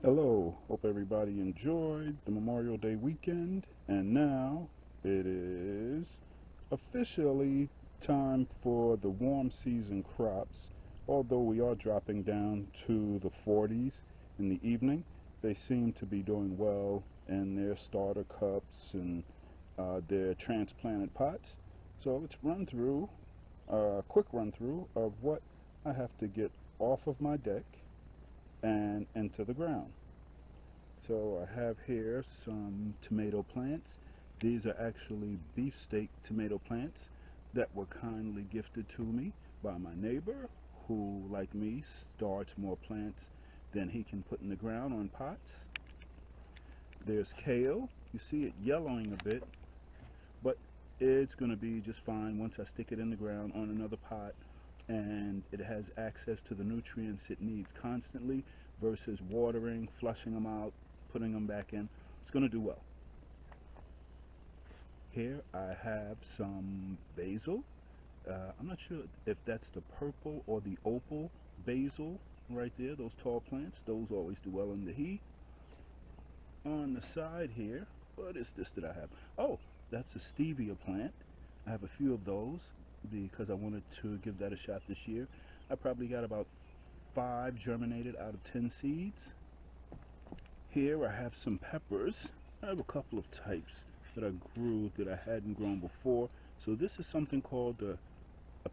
Hello, hope everybody enjoyed the Memorial Day weekend, and now it is officially time for the warm season crops. Although we are dropping down to the 40s in the evening, they seem to be doing well in their starter cups and their transplanted pots. So let's run through a quick run through of what I have to get off of my deck and into the ground. So I have here some tomato plants. These are actually beefsteak tomato plants that were kindly gifted to me by my neighbor who, like me, starts more plants than he can put in the ground on pots. There's kale. You see it yellowing a bit, but it's going to be just fine once I stick it in the ground on another pot and it has access to the nutrients it needs constantly versus watering, flushing them out, putting them back in. It's going to do well. Here I have some basil. I'm not sure if that's the purple or the opal basil right there, those tall plants. Those always do well in the heat. On the side here, what is this that I have? Oh, that's a stevia plant. I have a few of those because I wanted to give that a shot this year. I probably got about 5 germinated out of 10 seeds. Here I have some peppers. I have a couple of types that I grew that I hadn't grown before. So this is something called a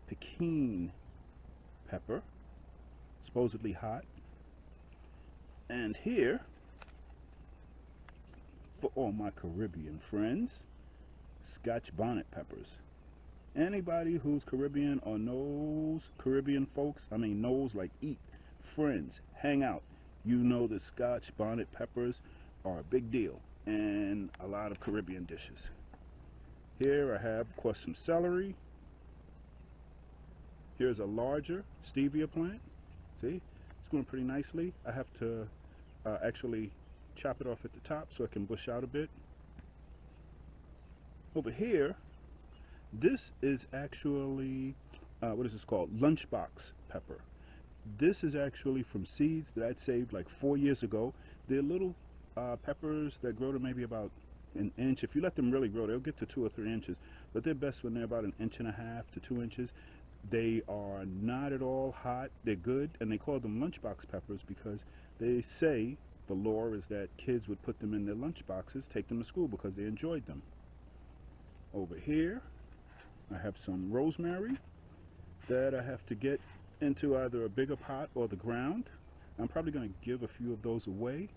Pekin pepper, supposedly hot. And here, for all my Caribbean friends, Scotch bonnet peppers. Anybody who's Caribbean or knows Caribbean folks, I mean knows like eat, friends, hang out, you know that Scotch bonnet peppers are a big deal in a lot of Caribbean dishes. Here I have, of course, some celery. Here's a larger stevia plant. See, it's growing pretty nicely. I have to actually chop it off at the top so it can bush out a bit. Over here, this is actually, what is this called? Lunchbox pepper. This is actually from seeds that I'd saved like 4 years ago. They're little peppers that grow to maybe about an inch. If you let them really grow, they'll get to 2 or 3 inches, but they're best when they're about an inch and a half to 2 inches. They are not at all hot. They're good, and they call them lunchbox peppers because they say the lore is that kids would put them in their lunch boxes, take them to school because they enjoyed them. Over here, I have some rosemary that I have to get into either a bigger pot or the ground. I'm probably going to give a few of those away.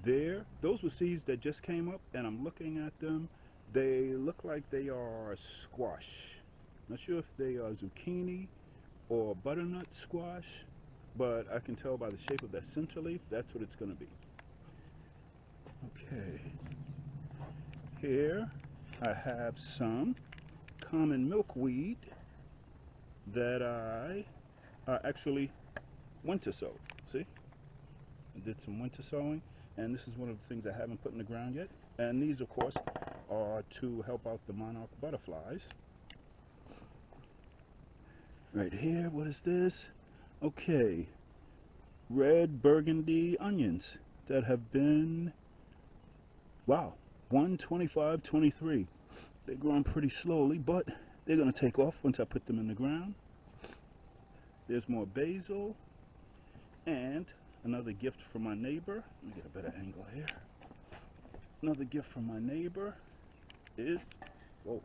There, those were seeds that just came up, and I'm looking at them. They look like they are squash. Not sure if they are zucchini or butternut squash, but I can tell by the shape of that center leaf, that's what it's going to be. Okay, here I have some common milkweed that I actually winter sowed. See, I did some winter sowing, and this is one of the things I haven't put in the ground yet. And these, of course, are to help out the monarch butterflies. Right here, what is this? Okay, red burgundy onions that have been, wow, 125.23. They're growing pretty slowly, but they're going to take off once I put them in the ground. There's more basil and another gift from my neighbor. Let me get a better angle here. Another gift from my neighbor is, whoa,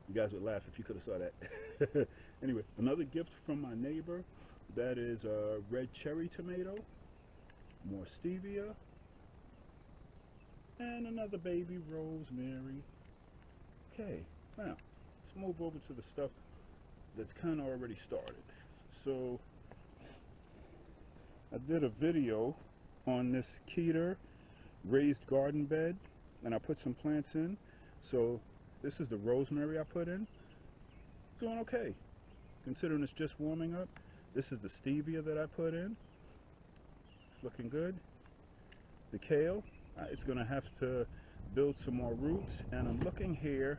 you guys would laugh if you could have saw that. Anyway, another gift from my neighbor, that is a red cherry tomato, more stevia, and another baby rosemary. Okay, now let's move over to the stuff that's kind of already started. So I did a video on this Keter raised garden bed, and I put some plants in. So this is the rosemary I put in. It's doing okay, considering it's just warming up. This is the stevia that I put in. It's looking good. The kale, it's going to have to build some more roots, and I'm looking here.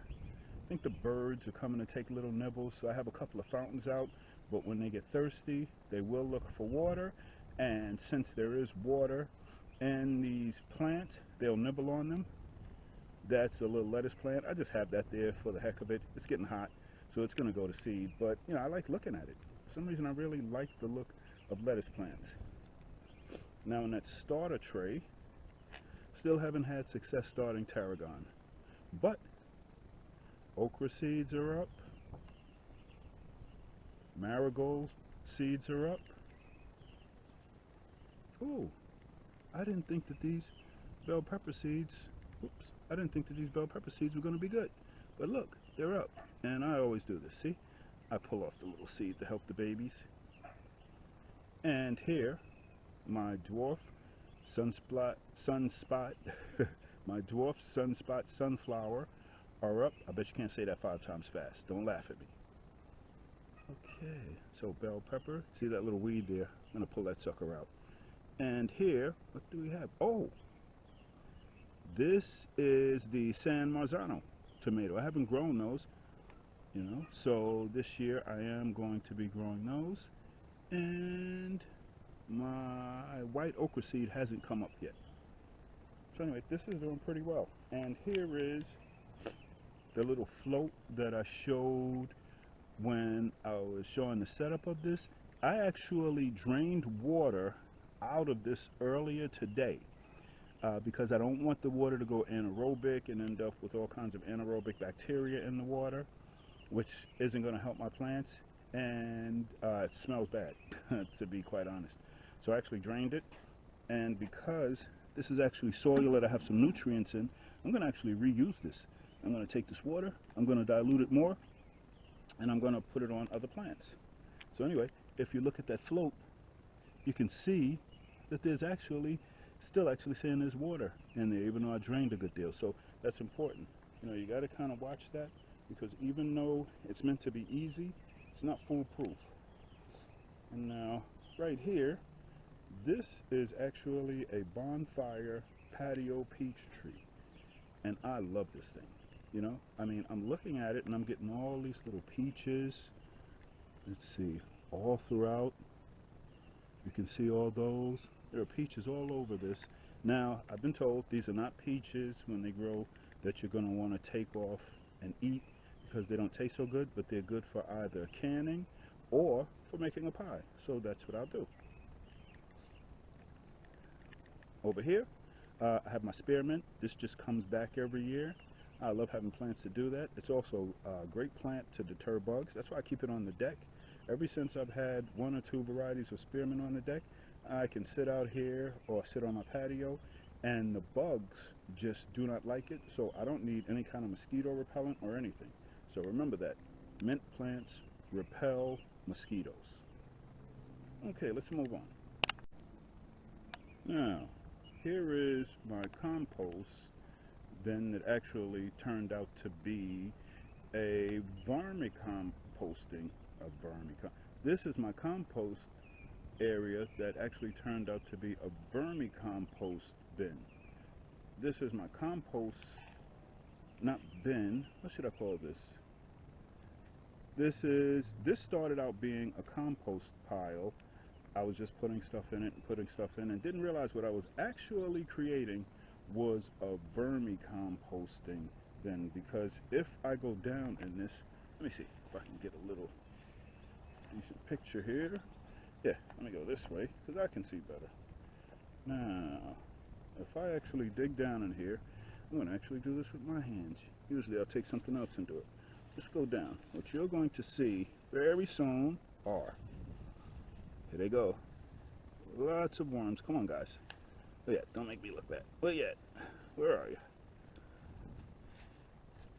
I think the birds are coming to take little nibbles, so I have a couple of fountains out, but when they get thirsty, they will look for water, And since there is water in these plants, they'll nibble on them. That's a little lettuce plant. I just have that there for the heck of it. It's getting hot, so it's going to go to seed. But, you know, I like looking at it. For some reason, I really like the look of lettuce plants. Now, in that starter tray, still haven't had success starting tarragon. But okra seeds are up. Marigold seeds are up. Ooh, I didn't think that these bell pepper seeds, oops, I didn't think that these bell pepper seeds were going to be good. But look, they're up. And I always do this, see? I pull off the little seed to help the babies. And here, my dwarf sunspot, my dwarf sunspot sunflower are up. I bet you can't say that 5 times fast. Don't laugh at me. Okay, so bell pepper. See that little weed there? I'm going to pull that sucker out. And here, what do we have? Oh, this is the San Marzano tomato. I haven't grown those, you know, so this year I am going to be growing those. And my white okra seed hasn't come up yet. So anyway, this is doing pretty well. And here is the little float that I showed when I was showing the setup of this. I actually drained water out of this earlier today because I don't want the water to go anaerobic and end up with all kinds of anaerobic bacteria in the water, which isn't going to help my plants, and it smells bad to be quite honest. So I actually drained it, and because this is actually soil that I have some nutrients in, I'm going to actually reuse this. I'm going to take this water, I'm going to dilute it more, and I'm going to put it on other plants. So anyway, if you look at that float, you can see that there's actually still saying there's water in there, even though I drained a good deal. So that's important. You know, you got to kind of watch that, because even though it's meant to be easy, it's not foolproof. And now, right here, this is actually a bonfire patio peach tree, and I love this thing. You know, I mean, I'm looking at it and I'm getting all these little peaches. Let's see, all throughout. You can see all those. There are peaches all over this. Now, I've been told these are not peaches when they grow that you're going to want to take off and eat because they don't taste so good, but they're good for either canning or for making a pie. So that's what I'll do. Over here, I have my spearmint. This just comes back every year. I love having plants to do that. It's also a great plant to deter bugs. That's why I keep it on the deck. Ever since I've had 1 or 2 varieties of spearmint on the deck, I can sit out here or sit on my patio, and the bugs just do not like it, so I don't need any kind of mosquito repellent or anything. So remember that. Mint plants repel mosquitoes. Okay, let's move on. Now, here is my compost bin that actually turned out to be a vermicomposting. This is my compost area that actually turned out to be a vermicompost bin. This is my compost, not bin, what should I call this? This started out being a compost pile. I was just putting stuff in it and didn't realize what I was actually creating was a vermicomposting bin, because if I go down in this, let me see if I can get a little decent picture here. Yeah, let me go this way because I can see better. Now, if I actually dig down in here, I'm going to actually do this with my hands. Usually I'll take something else and do it. Let's go down. What you're going to see very soon are, here they go, lots of worms. Come on, guys. Oh yeah, don't make me look bad. Where you at? Where are you?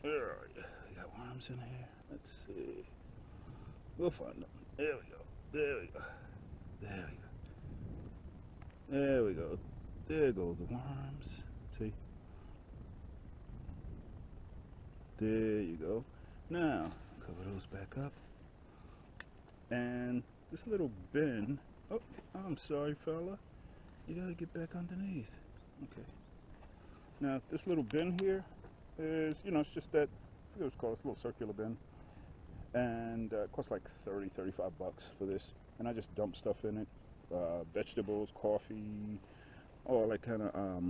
Where are you? You got worms in here? Let's see. We'll find them. There we go. There we go. There we go. There we go. There go the worms. See? There you go. Now, cover those back up. And this little bin, oh, I'm sorry, fella. You gotta get back underneath. Okay. Now, this little bin here is, you know, it's just that, I forget what it's called, it's a little circular bin. And it costs like 30, 35 bucks for this. And I just dump stuff in it. vegetables, coffee, all that kind of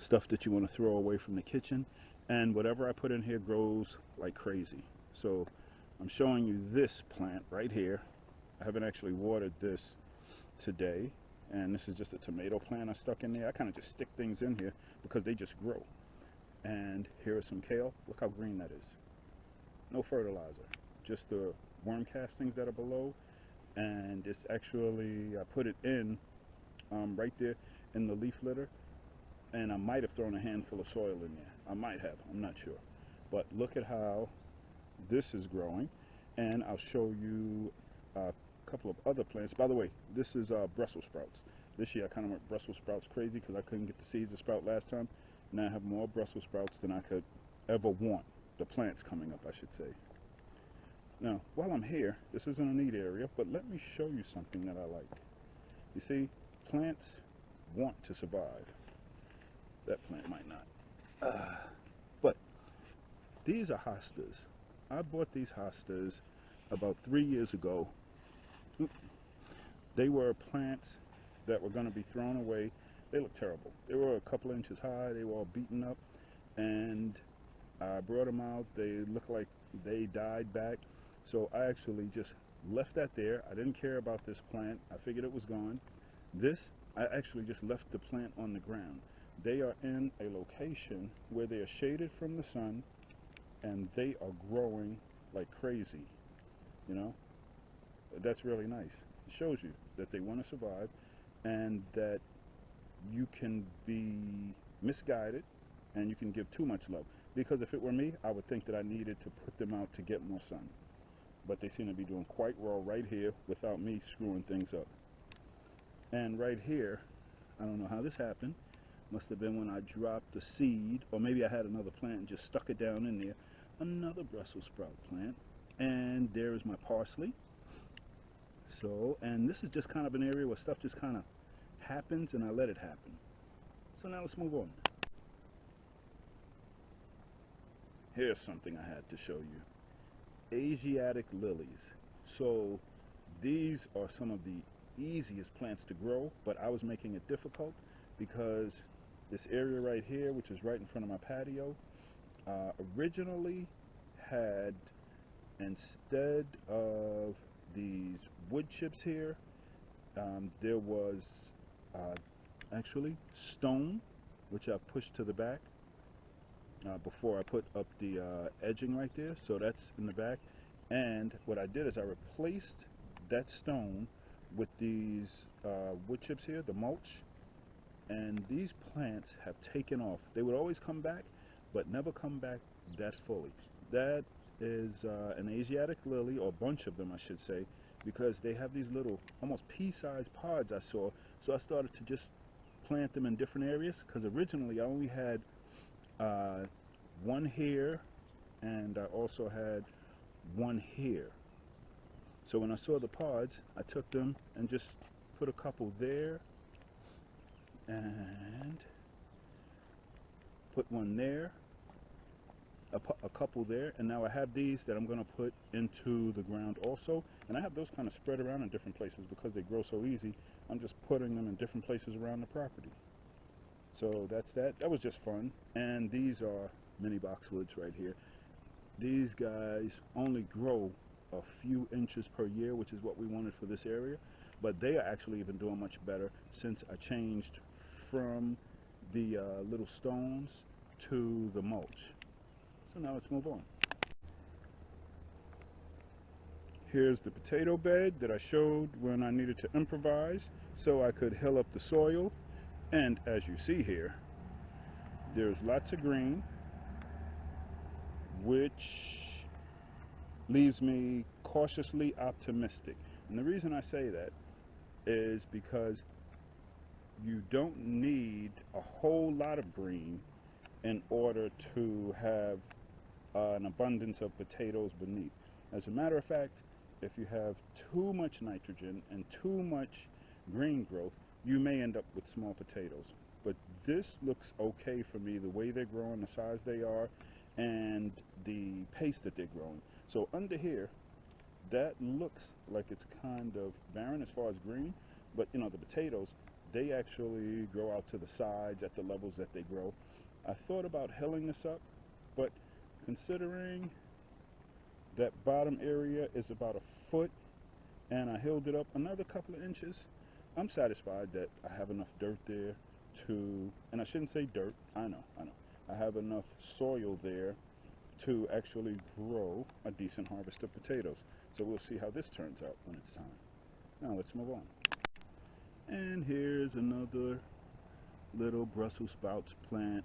stuff that you want to throw away from the kitchen. And whatever I put in here grows like crazy. So I'm showing you this plant right here. I haven't actually watered this today, and this is just a tomato plant I stuck in there. I kind of just stick things in here because they just grow. And here is some kale. Look how green that is. No fertilizer, just the worm castings that are below. And it's actually, I put it in right there in the leaf litter, and I might have thrown a handful of soil in there. I might have, I'm not sure. But look at how this is growing, and I'll show you a couple of other plants. By the way, this is Brussels sprouts. This year I kind of went Brussels sprouts crazy because I couldn't get the seeds to sprout last time. Now I have more Brussels sprouts than I could ever want. The plants coming up, I should say. Now, while I'm here, this isn't a neat area, but let me show you something that I like. You see, plants want to survive. That plant might not. But these are hostas. I bought these hostas about 3 years ago. They were plants that were going to be thrown away. They look terrible. They were a couple inches high. They were all beaten up. And I brought them out. They looked like they died back. So I actually just left that there. I didn't care about this plant. I figured it was gone. This, I actually just left the plant on the ground. They are in a location where they are shaded from the sun, and they are growing like crazy. You know, that's really nice. It shows you that they want to survive, and that you can be misguided and you can give too much love. Because if it were me, I would think that I needed to put them out to get more sun. But they seem to be doing quite well right here without me screwing things up. And right here, I don't know how this happened. Must have been when I dropped the seed, or maybe I had another plant and just stuck it down in there. Another Brussels sprout plant. And there is my parsley. So, and this is just kind of an area where stuff just kind of happens, and I let it happen. So now let's move on. Here's something I had to show you. Asiatic lilies. So these are some of the easiest plants to grow, but I was making it difficult because this area right here, which is right in front of my patio, originally had, instead of these wood chips here, there was actually stone, which I pushed to the back before I put up the edging right there. So that's in the back. And what I did is I replaced that stone with these wood chips here, the mulch. And these plants have taken off. They would always come back, but never come back that fully. That is an Asiatic lily, or a bunch of them I should say, because they have these little almost pea-sized pods I saw. So I started to just plant them in different areas, because originally I only had one here, and I also had one here. So when I saw the pods, I took them and just put a couple there, and put one there, a couple there, and now I have these that I'm going to put into the ground also. And I have those kind of spread around in different places because they grow so easy. I'm just putting them in different places around the property. So that's that. That was just fun. And these are mini boxwoods right here. These guys only grow a few inches per year, which is what we wanted for this area, but they are actually even doing much better since I changed from the little stones to the mulch. So now let's move on. Here's the potato bed that I showed when I needed to improvise so I could hill up the soil. And as you see here, there's lots of green, which leaves me cautiously optimistic. And the reason I say that is because you don't need a whole lot of green in order to have an abundance of potatoes beneath. As a matter of fact, if you have too much nitrogen and too much green growth, you may end up with small potatoes. But this looks okay for me, the way they're growing, the size they are, and the pace that they're growing. So under here, that looks like it's kind of barren as far as green, but you know, the potatoes, they actually grow out to the sides at the levels that they grow. I thought about hilling this up, but considering that bottom area is about a foot and I hilled it up another couple of inches, I'm satisfied that I have enough dirt there to, and I shouldn't say dirt, I know, I have enough soil there to actually grow a decent harvest of potatoes. So we'll see how this turns out when it's time. Now let's move on. And here's another little Brussels sprouts plant.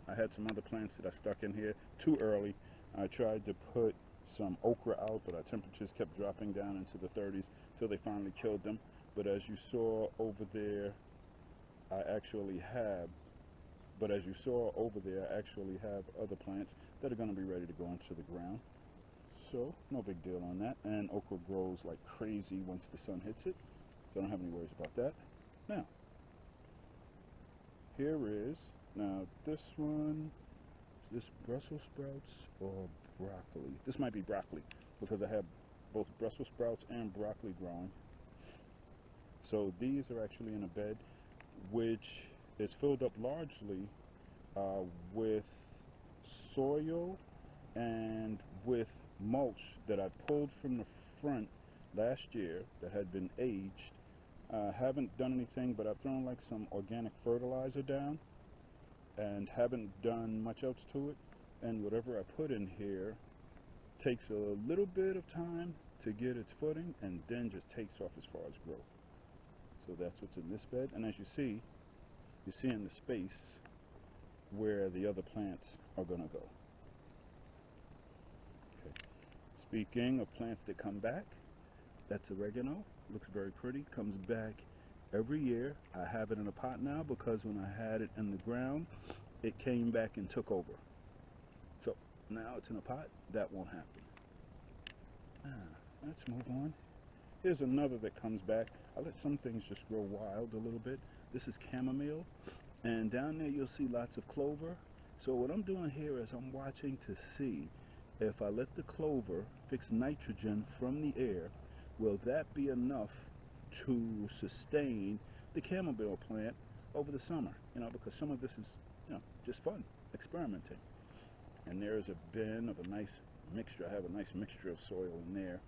I had some other plants that I stuck in here too early. I tried to put some okra out, but our temperatures kept dropping down into the 30s till they finally killed them. But as you saw over there, I actually have other plants that are going to be ready to go into the ground. So no big deal on that. And okra grows like crazy once the sun hits it, so I don't have any worries about that. Now, here is, now this one, is this Brussels sprouts or broccoli? This might be broccoli because I have both Brussels sprouts and broccoli growing. So these are actually in a bed which is filled up largely with soil and with mulch that I pulled from the front last year that had been aged. Haven't done anything, but I've thrown like some organic fertilizer down and haven't done much else to it. And whatever I put in here takes a little bit of time to get its footing and then just takes off as far as growth. So that's what's in this bed. And as you see in the space where the other plants are going to go. Okay. Speaking of plants that come back, that's oregano. Looks very pretty. Comes back every year. I have it in a pot now because when I had it in the ground, it came back and took over. So now it's in a pot. That won't happen. Let's move on. Here's another that comes back. I let some things just grow wild a little bit. This is chamomile, and down there you'll see lots of clover. So what I'm doing here is I'm watching to see if I let the clover fix nitrogen from the air, will that be enough to sustain the chamomile plant over the summer? You know, because some of this is, you know, just fun, experimenting. And there's a bin of a nice mixture. I have a nice mixture of soil in there.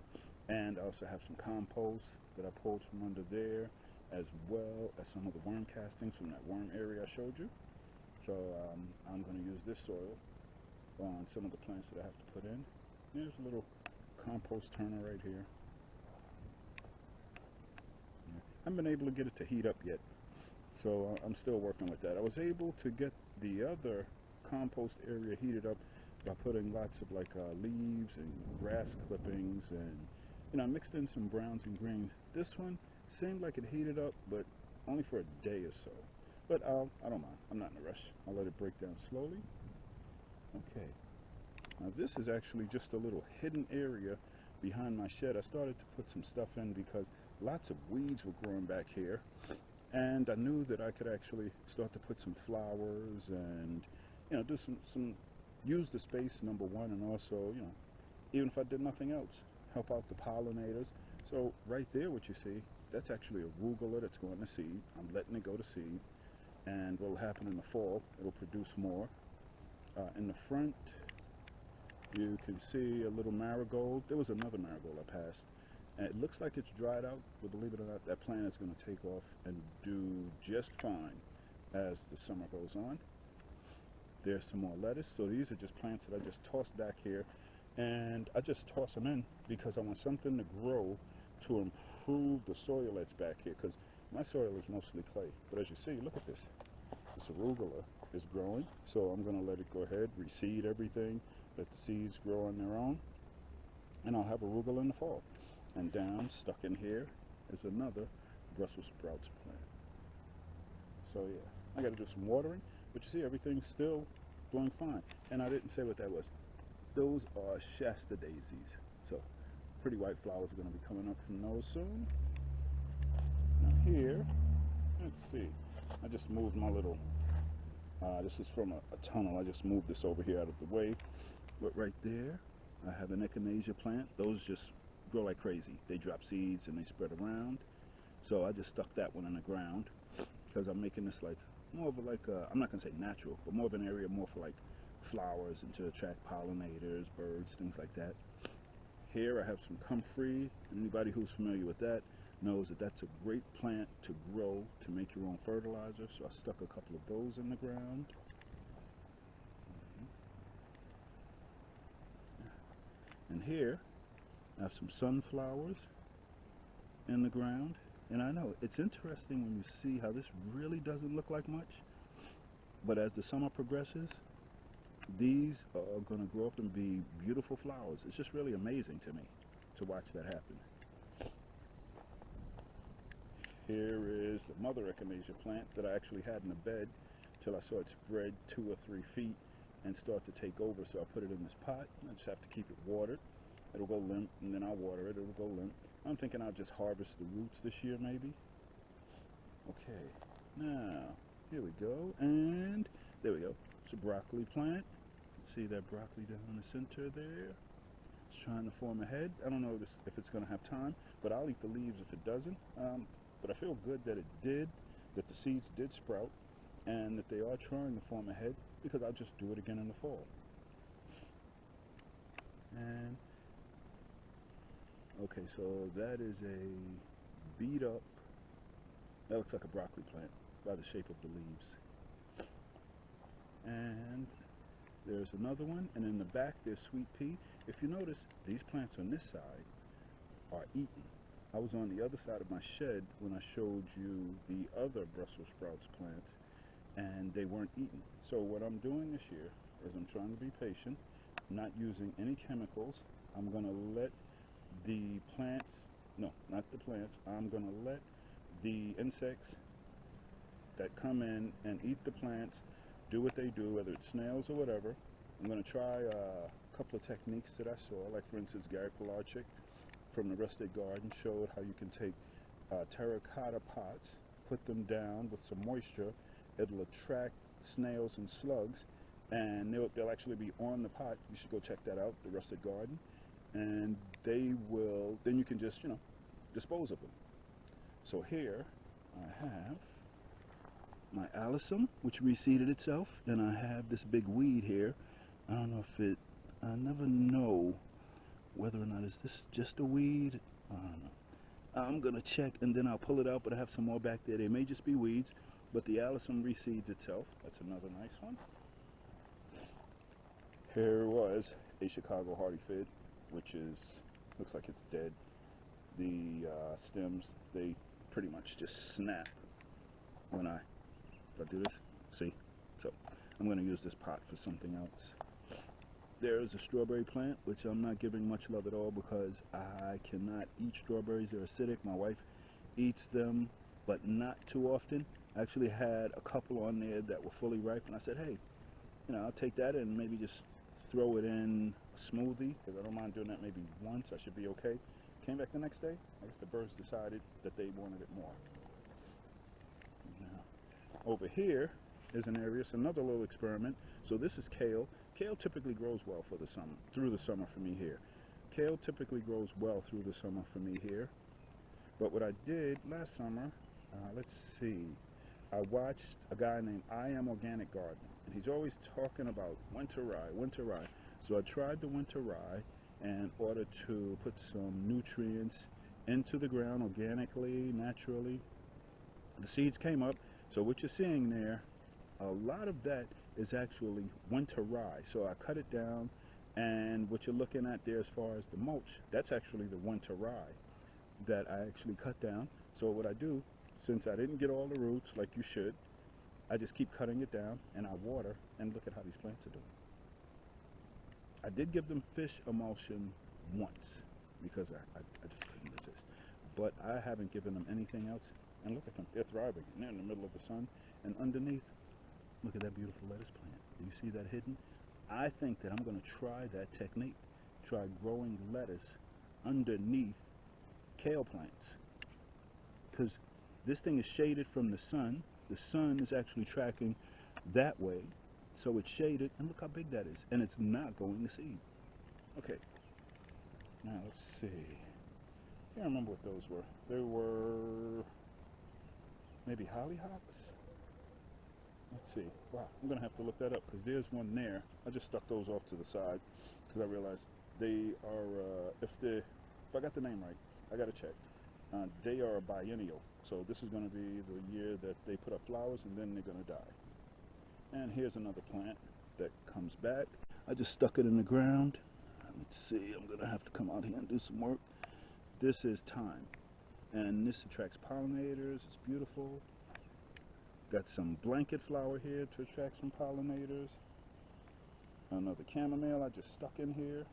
And I also have some compost that I pulled from under there, as well as some of the worm castings from that worm area I showed you. So I'm going to use this soil on some of the plants that I have to put in. There's a little compost turner right here. Yeah. I haven't been able to get it to heat up yet, so I'm still working with that. I was able to get the other compost area heated up by putting lots of like leaves and grass clippings, and you know, I mixed in some browns and greens. This one seemed like it heated up, but only for a day or so. But I don't mind. I'm not in a rush. I'll let it break down slowly. Okay. Now this is actually just a little hidden area behind my shed. I started to put some stuff in because lots of weeds were growing back here, and I knew that I could actually start to put some flowers and, you know, do some use the space, number one, and also, you know, even if I did nothing else, help out the pollinators. So right there, what you see, that's actually arugula that's going to seed. I'm letting it go to seed, and what will happen in the fall, it'll produce more. In the front, you can see a little marigold. There was another marigold I passed, and it looks like it's dried out, but believe it or not, that plant is going to take off and do just fine as the summer goes on. There's some more lettuce. So these are just plants that I just tossed back here, and I just toss them in because I want something to grow to improve the soil that's back here, because my soil is mostly clay. But as you see, look at this. This arugula is growing, so I'm going to let it go ahead, reseed everything, let the seeds grow on their own, and I'll have arugula in the fall. And down, stuck in here, is another Brussels sprouts plant. So yeah, I got to do some watering, but you see everything's still doing fine. And I didn't say what that was. Those are Shasta daisies. So pretty white flowers are going to be coming up from those soon. Now here, let's see, I just moved my little, this is from a tunnel. I just moved this over here out of the way. But right there, I have an echinacea plant. Those just grow like crazy. They drop seeds and they spread around. So I just stuck that one in the ground because I'm making this like more of a like a, I'm not gonna say natural, but more of an area more for like flowers and to attract pollinators, birds, things like that. Here I have some comfrey. Anybody who's familiar with that knows that that's a great plant to grow to make your own fertilizer. So I stuck a couple of those in the ground. And here I have some sunflowers in the ground. And I know it's interesting when you see how this really doesn't look like much, but as the summer progresses, these are going to grow up and be beautiful flowers. It's just really amazing to me to watch that happen. Here is the mother echinacea plant that I actually had in a bed till I saw it spread 2 or 3 feet and start to take over. So I put it in this pot. I just have to keep it watered. It'll go limp, and then I'll water it. It'll go limp. I'm thinking I'll just harvest the roots this year, maybe. Okay, now here we go, and there we go. It's a broccoli plant. See that broccoli down in the center there? It's trying to form a head. I don't know if it's going to have time, but I'll eat the leaves if it doesn't. But I feel good that it did, that the seeds did sprout, and that they are trying to form a head, because I'll just do it again in the fall. And okay, so that is a beat up, that looks like a broccoli plant by the shape of the leaves. And there's another one, and in the back there's sweet pea. If you notice, these plants on this side are eaten. I was on the other side of my shed when I showed you the other Brussels sprouts plants, and they weren't eaten. So what I'm doing this year is I'm trying to be patient, not using any chemicals. I'm going to let the plants, no, not the plants, I'm going to let the insects that come in and eat the plants do what they do, whether it's snails or whatever. I'm going to try a couple of techniques that I saw, like for instance Gary Pilarczyk from the Rustic Garden showed how you can take terracotta pots, put them down with some moisture. It'll attract snails and slugs, and they'll actually be on the pot. You should go check that out, the Rustic Garden. And they will, then you can just, you know, dispose of them. So here I have my alyssum, which reseeded itself, and I have this big weed here. I don't know if it, I never know whether or not is this just a weed. I don't know. I'm gonna check and then I'll pull it out, but I have some more back there. They may just be weeds, but the alyssum reseeds itself. That's another nice one. Here was a Chicago hardy fig, which is, looks like it's dead. The stems, they pretty much just snap when I do this. See? So I'm going to use this pot for something else. There's a strawberry plant, which I'm not giving much love at all because I cannot eat strawberries. They're acidic. My wife eats them, but not too often. I actually had a couple on there that were fully ripe, and I said, hey, you know, I'll take that and maybe just throw it in a smoothie, because I don't mind doing that maybe once. I should be okay. Came back the next day. I guess the birds decided that they wanted it more. Now, over here is an area, it's another little experiment. So this is kale. Kale typically grows well for the summer, through the summer for me here. Kale typically grows well through the summer for me here. But what I did last summer, let's see, I watched a guy named I Am Organic Gardening, and he's always talking about winter rye, winter rye. So I tried the winter rye in order to put some nutrients into the ground organically, naturally. The seeds came up. So what you're seeing there, a lot of that is actually winter rye. So I cut it down, and what you're looking at there as far as the mulch, that's actually the winter rye that I actually cut down. So what I do, since I didn't get all the roots like you should, I just keep cutting it down and I water, and look at how these plants are doing. I did give them fish emulsion once because I just couldn't resist, but I haven't given them anything else, and look at them, they're thriving, and they're in the middle of the sun, and underneath, look at that beautiful lettuce plant. Do you see that hidden? I think that I'm going to try that technique, try growing lettuce underneath kale plants, because this thing is shaded from the sun. The sun is actually tracking that way, so it's shaded, and look how big that is, and it's not going to seed. Okay, now let's see. Can't remember what those were. They were maybe hollyhocks. Let's see. Wow, I'm gonna have to look that up because there's one there. I just stuck those off to the side because I realized they are. If I got the name right, I gotta check. They are a biennial, so this is gonna be the year that they put up flowers and then they're gonna die. And here's another plant that comes back. I just stuck it in the ground. Let's see. I'm gonna have to come out here and do some work. This is thyme, and this attracts pollinators. It's beautiful. Got some blanket flower here to attract some pollinators. Another chamomile I just stuck in here.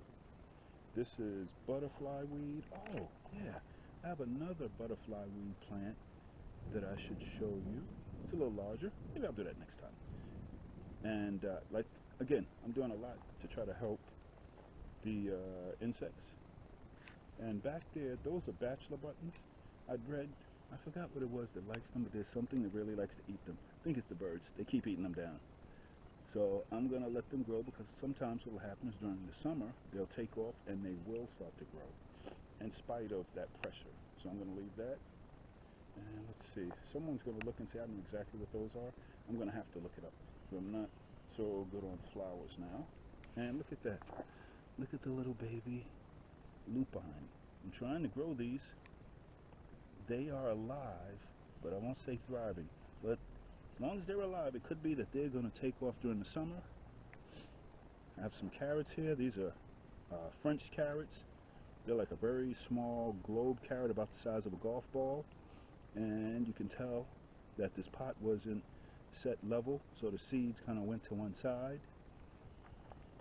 This is butterfly weed. Oh, yeah. I have another butterfly weed plant that I should show you. It's a little larger. Maybe I'll do that next time. And like, again, I'm doing a lot to try to help the insects. And back there, those are bachelor buttons. I'd read, I forgot what it was that likes them, but there's something that really likes to eat them. I think it's the birds. They keep eating them down. So I'm going to let them grow because sometimes what will happen is during the summer, they'll take off and they will start to grow in spite of that pressure. So I'm going to leave that. And let's see. Someone's going to look and say, I know exactly what those are. I'm going to have to look it up. So I'm not so good on flowers now. And look at that. Look at the little baby lupine. I'm trying to grow these. They are alive, but I won't say thriving. But as long as they're alive, it could be that they're going to take off during the summer. I have some carrots here. These are French carrots. They're like a very small globe carrot about the size of a golf ball. And you can tell that this pot wasn't set level, so the seeds kind of went to one side.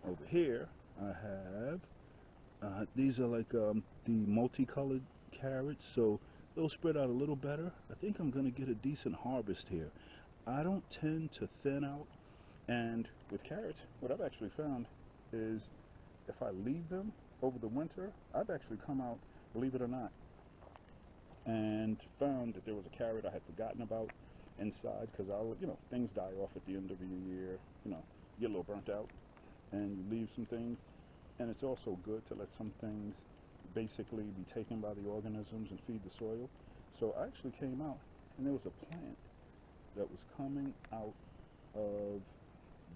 Over here, I have, these are like the multicolored carrots, so they'll spread out a little better. I think I'm going to get a decent harvest here. I don't tend to thin out, and with carrots, what I've actually found is if I leave them over the winter, I've actually come out, believe it or not, and found that there was a carrot I had forgotten about inside because things die off at the end of the year, get a little burnt out, and you leave some things. And it's also good to let some things basically be taken by the organisms and feed the soil. So I actually came out and there was a plant that was coming out of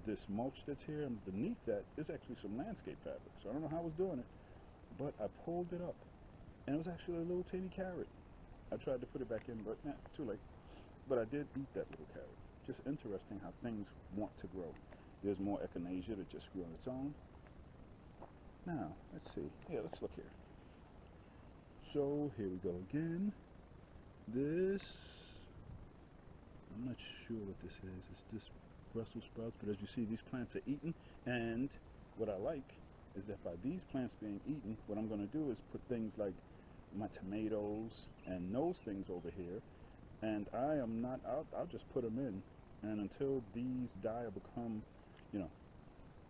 this mulch that's here, and beneath that is actually some landscape fabric. So I don't know how I was doing it, but I pulled it up and it was actually a little teeny carrot. I tried to put it back in, but too late. But I did eat that little carrot. Just interesting how things want to grow. There's more echinacea that just grew on its own. Now, let's see. Yeah, let's look here. So, here we go again. This, I'm not sure what this is. It's just Brussels sprouts, but as you see, these plants are eaten. And what I like is that by these plants being eaten, what I'm going to do is put things like my tomatoes and those things over here. And I am not, I'll just put them in. And until these die or become,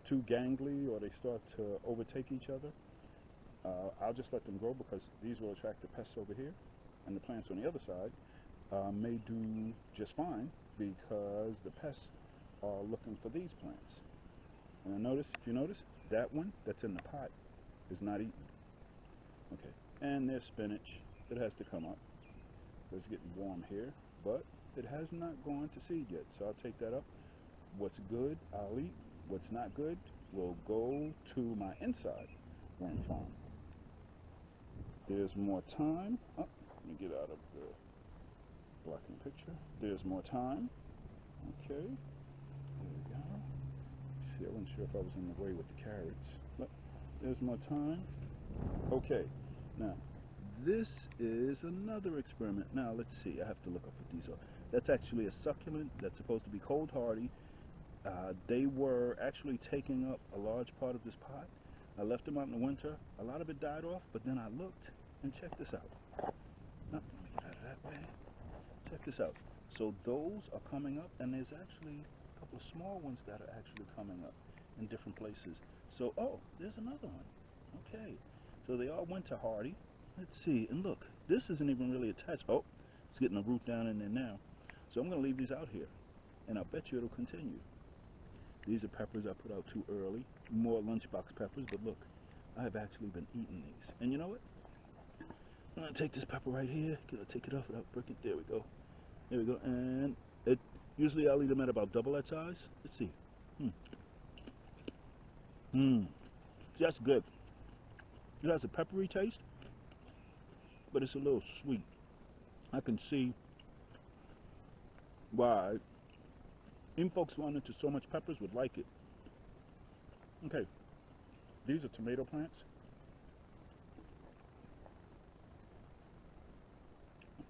too gangly or they start to overtake each other, I'll just let them grow because these will attract the pests over here. And the plants on the other side may do just fine because the pests are looking for these plants. And if you notice, that one that's in the pot is not eaten. Okay, and there's spinach that has to come up. It's getting warm here, but it has not gone to seed yet, so I'll take that up. What's good, I'll eat. What's not good will go to my inside worm farm. There's more thyme. Oh, let me get out of the blocking picture. There's more thyme. Okay, there we go. See, I wasn't sure if I was in the way with the carrots. But there's more thyme. Okay, now this is another experiment. Now let's see, I have to look up what these are. That's actually a succulent that's supposed to be cold hardy. They were actually taking up a large part of this pot. I left them out in the winter. A lot of it died off, but then I looked and check this out. Oh, let me get out of that way. Check this out. So those are coming up, and there's actually a couple of small ones that are actually coming up in different places. So, oh, there's another one. Okay, so they are winter hardy. Let's see, and look, this isn't even really attached. Oh, it's getting a root down in there now. So I'm going to leave these out here, and I'll bet you it'll continue. These are peppers I put out too early, more lunchbox peppers, but look, I have actually been eating these. And you know what? I'm gonna take this pepper right here. Gonna take it off without breaking. There we go. There we go. And it usually I'll eat them at about double that size. Let's see. Hmm. Mmm. That's good. It has a peppery taste, but it's a little sweet. I can see why even folks who aren't into so much peppers would like it. Okay, these are tomato plants.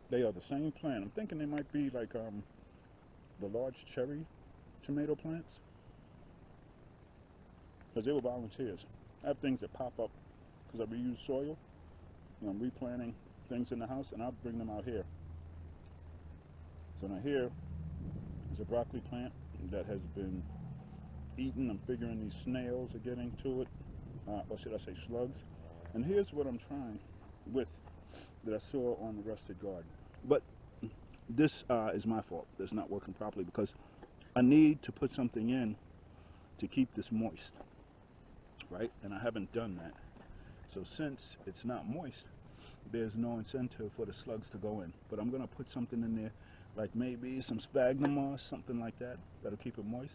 They are the same plant. I'm thinking they might be like the large cherry tomato plants, because they were volunteers. I have things that pop up because I reuse soil. You know, I'm replanting things in the house, and I'll bring them out here. So now here is a broccoli plant that has been eaten. I'm figuring these snails are getting to it, or should I say slugs. And here's what I'm trying with that I saw on the rusted garden. But this is my fault. It's not working properly because I need to put something in to keep this moist, right? And I haven't done that. So since it's not moist, there's no incentive for the slugs to go in. But I'm gonna put something in there, like maybe some sphagnum moss, something like that, that'll keep it moist,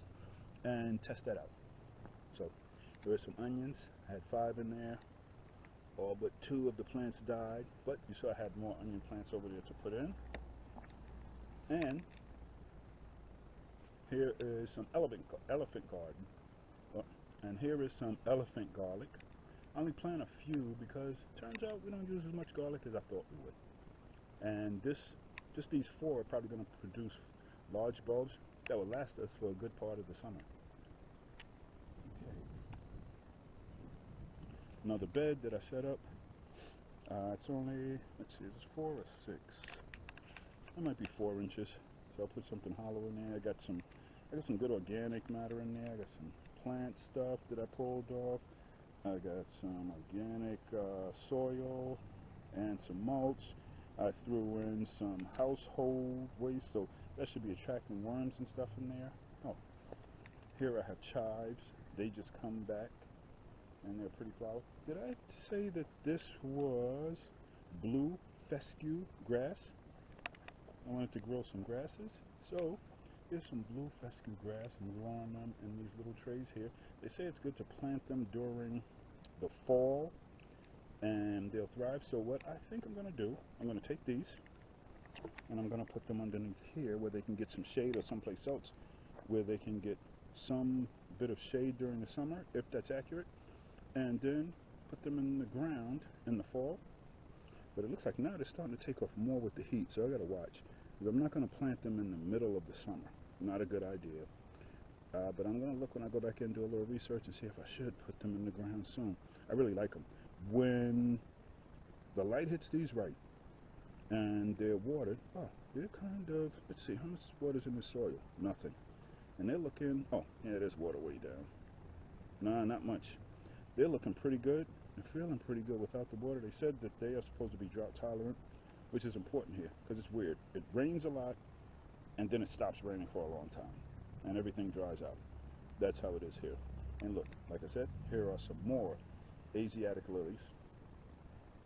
and test that out. So there's some onions. I had 5 in there. All but 2 of the plants died, but you saw I had more onion plants over there to put in. And here is some elephant garden. And here is some elephant garlic. I only plant a few because it turns out we don't use as much garlic as I thought we would. And just these 4 are probably going to produce large bulbs that will last us for a good part of the summer. Okay. Another bed that I set up. It's only, let's see, is this 4 or 6? It might be 4 inches. So I'll put something hollow in there. I got some good organic matter in there. I got some plant stuff that I pulled off. I got some organic soil and some mulch. I threw in some household waste, so that should be attracting worms and stuff in there. Oh, here I have chives. They just come back, and they're pretty flowers. Did I say that this was blue fescue grass? I wanted to grow some grasses, so here's some blue fescue grass. I'm growing them in these little trays here. They say it's good to plant them during the fall and they'll thrive. So what I think I'm going to do, I'm going to take these and I'm going to put them underneath here where they can get some shade, or someplace else where they can get some bit of shade during the summer, if that's accurate, and then put them in the ground in the fall. But it looks like now they're starting to take off more with the heat, so I got to watch, because I'm not going to plant them in the middle of the summer. Not a good idea. But I'm going to look when I go back in and do a little research and see if I should put them in the ground soon. I really like them. When the light hits these right and they're watered, oh, they're kind of, let's see, how much water's in the soil? Nothing. And they're looking, oh, yeah, there's water way down. Nah, not much. They're looking pretty good. They're feeling pretty good without the water. They said that they are supposed to be drought tolerant, which is important here because it's weird. It rains a lot and then it stops raining for a long time and everything dries out. That's how it is here. And look, like I said, here are some more Asiatic lilies.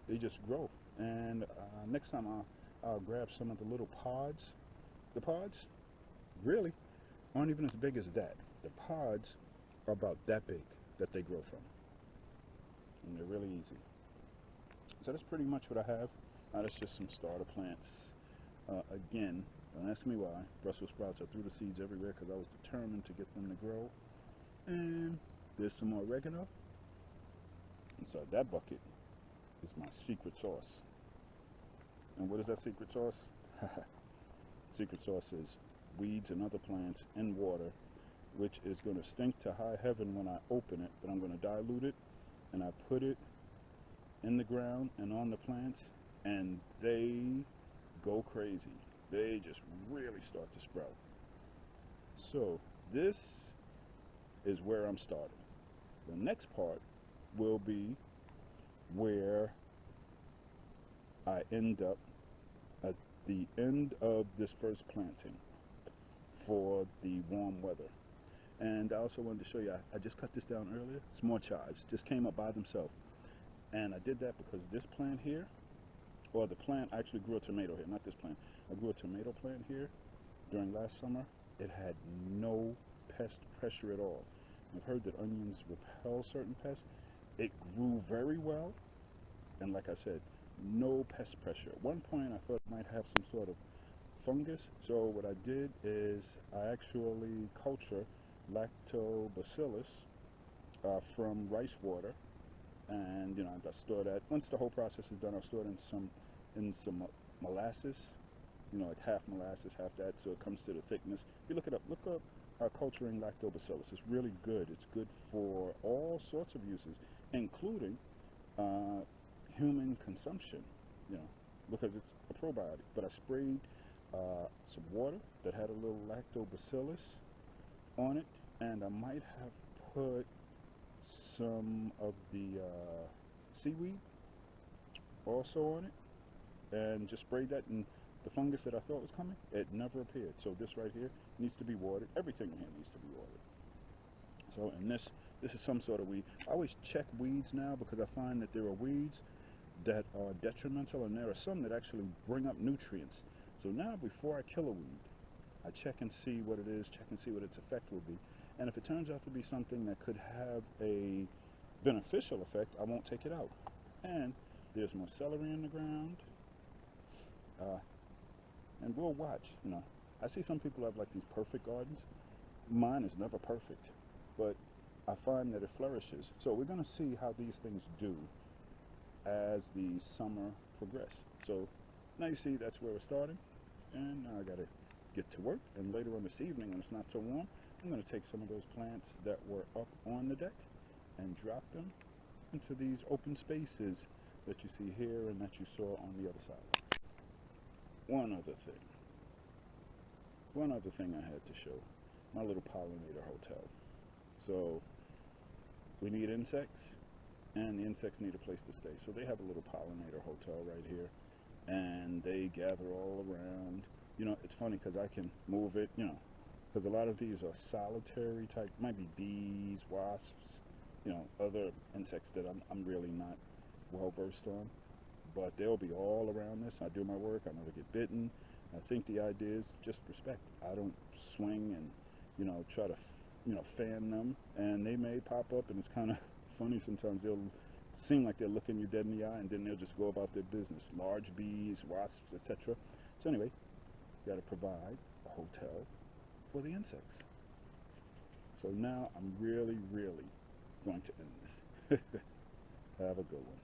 They just grow. And next time I'll grab some of the little pods. The pods really aren't even as big as that. The pods are about that big that they grow from. And they're really easy. So that's pretty much what I have. That's just some starter plants. Again, don't ask me why. Brussels sprouts, I threw the seeds everywhere because I was determined to get them to grow. And there's some more oregano. Inside that bucket is my secret sauce. And what is that secret sauce? Secret sauce is weeds and other plants in water, which is going to stink to high heaven when I open it, but I'm going to dilute it, and I put it in the ground and on the plants, and they go crazy. They just really start to sprout. So this is where I'm starting. The next part will be where I end up at the end of this first planting for the warm weather. And I also wanted to show you, I just cut this down earlier. It's more chives, just came up by themselves. And I did that because this plant here or the plant. I actually grew a tomato here, not this plant. I grew a tomato plant here during last summer. It had no pest pressure at all. I've heard that onions repel certain pests. It grew very well, and like I said, no pest pressure. At one point, I thought it might have some sort of fungus. So what I did is I actually culture lactobacillus from rice water, and I store that. Once the whole process is done, I'll store it in some molasses, like half molasses, half that, so it comes to the thickness. If you look it up, look up culturing lactobacillus. It's really good. It's good for all sorts of uses, including human consumption, you know, because it's a probiotic. But I sprayed some water that had a little lactobacillus on it, and I might have put some of the seaweed also on it, and just sprayed that, and the fungus that I thought was coming, it never appeared. So this right here needs to be watered. Everything in here needs to be watered. So, and this is some sort of weed. I always check weeds now because I find that there are weeds that are detrimental, and there are some that actually bring up nutrients. So now, before I kill a weed, I check and see what it is, check and see what its effect will be. And if it turns out to be something that could have a beneficial effect, I won't take it out. And there's more celery in the ground. And we'll watch, I see some people have like these perfect gardens. Mine is never perfect, but I find that it flourishes. So we're going to see how these things do as the summer progress. So now you see that's where we're starting, and now I got to get to work. And later on this evening, when it's not so warm, I'm going to take some of those plants that were up on the deck and drop them into these open spaces that you see here and that you saw on the other side. One other thing I had to show, my little pollinator hotel. So we need insects, and the insects need a place to stay. So they have a little pollinator hotel right here, and they gather all around. It's funny because I can move it, because a lot of these are solitary type, might be bees, wasps, other insects that I'm really not well versed on. But they'll be all around this. I do my work. I never get bitten. I think the idea is just respect. I don't swing and, try to, fan them. And they may pop up, and it's kind of funny sometimes. They'll seem like they're looking you dead in the eye, and then they'll just go about their business. Large bees, wasps, etc. So anyway, you got to provide a hotel for the insects. So now I'm really, really going to end this. Have a good one.